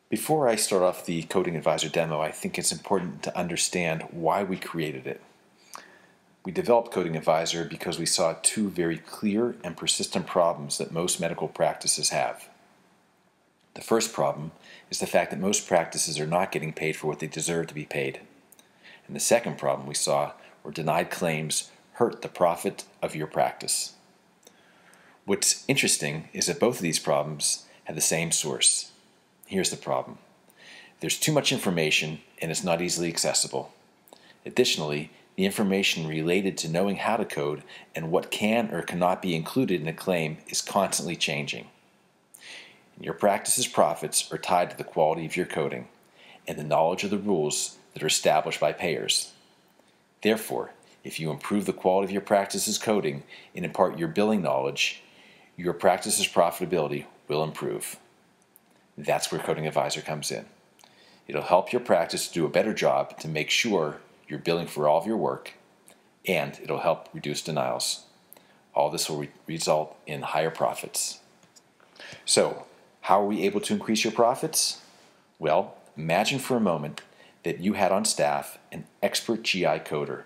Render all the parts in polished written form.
Before I start off the Coding Advisor demo, I think it's important to understand why we created it. We developed Coding Advisor because we saw two very clear and persistent problems that most medical practices have. The first problem is the fact that most practices are not getting paid for what they deserve to be paid. And the second problem we saw were denied claims hurt the profit of your practice. What's interesting is that both of these problems have the same source. Here's the problem. There's too much information and it's not easily accessible. Additionally, the information related to knowing how to code and what can or cannot be included in a claim is constantly changing. Your practice's profits are tied to the quality of your coding and the knowledge of the rules that are established by payers. Therefore, if you improve the quality of your practice's coding and impart your billing knowledge, your practice's profitability will improve. That's where Coding Advisor comes in. It'll help your practice do a better job to make sure you're billing for all of your work, and it'll help reduce denials. All this will result in higher profits. So, how are we able to increase your profits? Well, imagine for a moment that you had on staff an expert GI coder,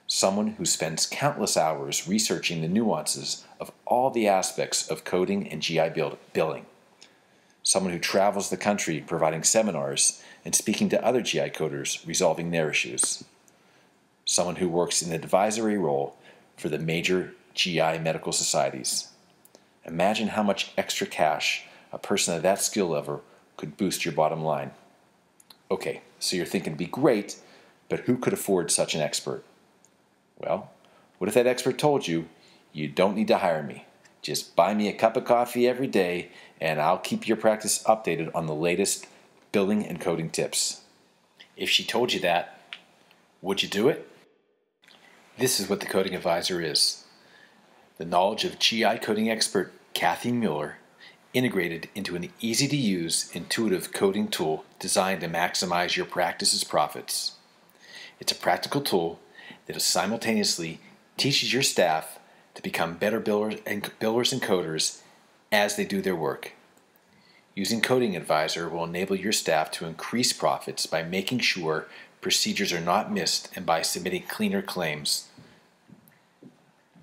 someone who spends countless hours researching the nuances of all the aspects of coding and GI billing, someone who travels the country providing seminars and speaking to other GI coders resolving their issues, someone who works in an advisory role for the major GI medical societies. Imagine how much extra cash a person at that skill level could boost your bottom line. Okay, so you're thinking it'd be great, but who could afford such an expert? Well, what if that expert told you, you don't need to hire me. Just buy me a cup of coffee every day and I'll keep your practice updated on the latest billing and coding tips. If she told you that, would you do it? This is what the Coding Advisor is. The knowledge of GI coding expert Kathy Mueller integrated into an easy-to-use, intuitive coding tool designed to maximize your practice's profits. It's a practical tool that simultaneously teaches your staff to become better billers and coders as they do their work. Using Coding Advisor will enable your staff to increase profits by making sure procedures are not missed and by submitting cleaner claims.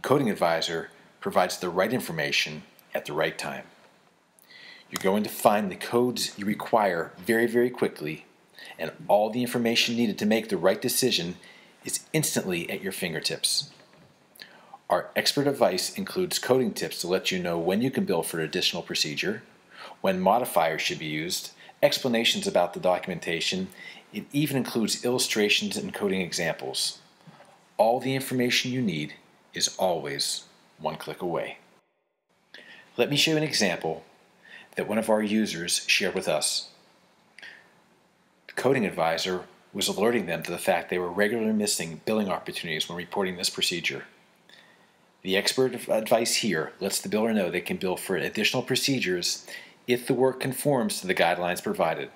Coding Advisor provides the right information at the right time. You're going to find the codes you require very, very quickly, and all the information needed to make the right decision is instantly at your fingertips. Our expert advice includes coding tips to let you know when you can bill for an additional procedure, when modifiers should be used, explanations about the documentation. It even includes illustrations and coding examples. All the information you need is always one click away. Let me show you an example that one of our users shared with us. The Coding Advisor was alerting them to the fact they were regularly missing billing opportunities when reporting this procedure. The expert advice here lets the biller know they can bill for additional procedures if the work conforms to the guidelines provided.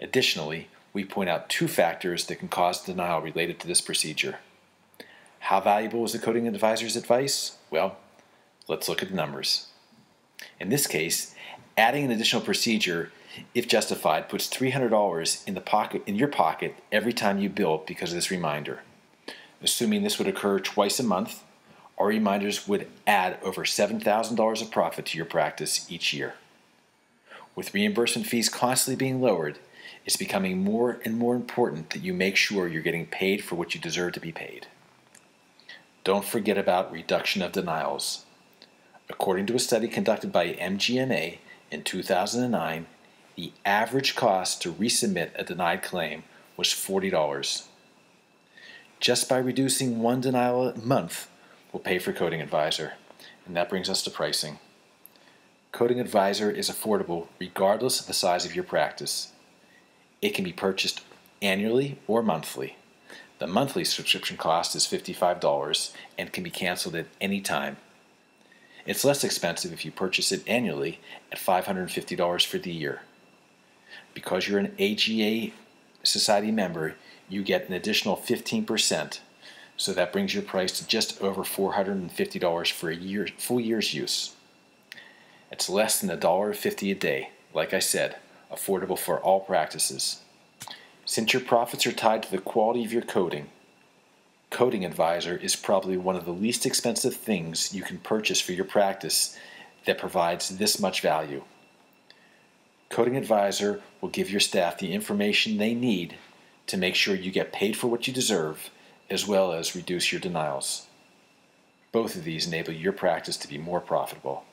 Additionally, we point out two factors that can cause denial related to this procedure. How valuable is the Coding Advisor's advice? Well, let's look at the numbers. In this case, adding an additional procedure, if justified, puts $300 in your pocket every time you bill because of this reminder. Assuming this would occur twice a month, our reminders would add over $7,000 of profit to your practice each year. With reimbursement fees constantly being lowered, it's becoming more and more important that you make sure you're getting paid for what you deserve to be paid. Don't forget about reduction of denials. According to a study conducted by MGMA in 2009, the average cost to resubmit a denied claim was $40. Just by reducing one denial a month will pay for Coding Advisor, and that brings us to pricing. Coding Advisor is affordable regardless of the size of your practice. It can be purchased annually or monthly. The monthly subscription cost is $55 and can be canceled at any time. It's less expensive if you purchase it annually at $550 for the year. Because you're an AGA Society member, you get an additional 15%, so that brings your price to just over $450 for a full year's use. It's less than $1.50 a day. Like I said, affordable for all practices. Since your profits are tied to the quality of your coding, Coding Advisor is probably one of the least expensive things you can purchase for your practice that provides this much value. Coding Advisor will give your staff the information they need to make sure you get paid for what you deserve, as well as reduce your denials. Both of these enable your practice to be more profitable.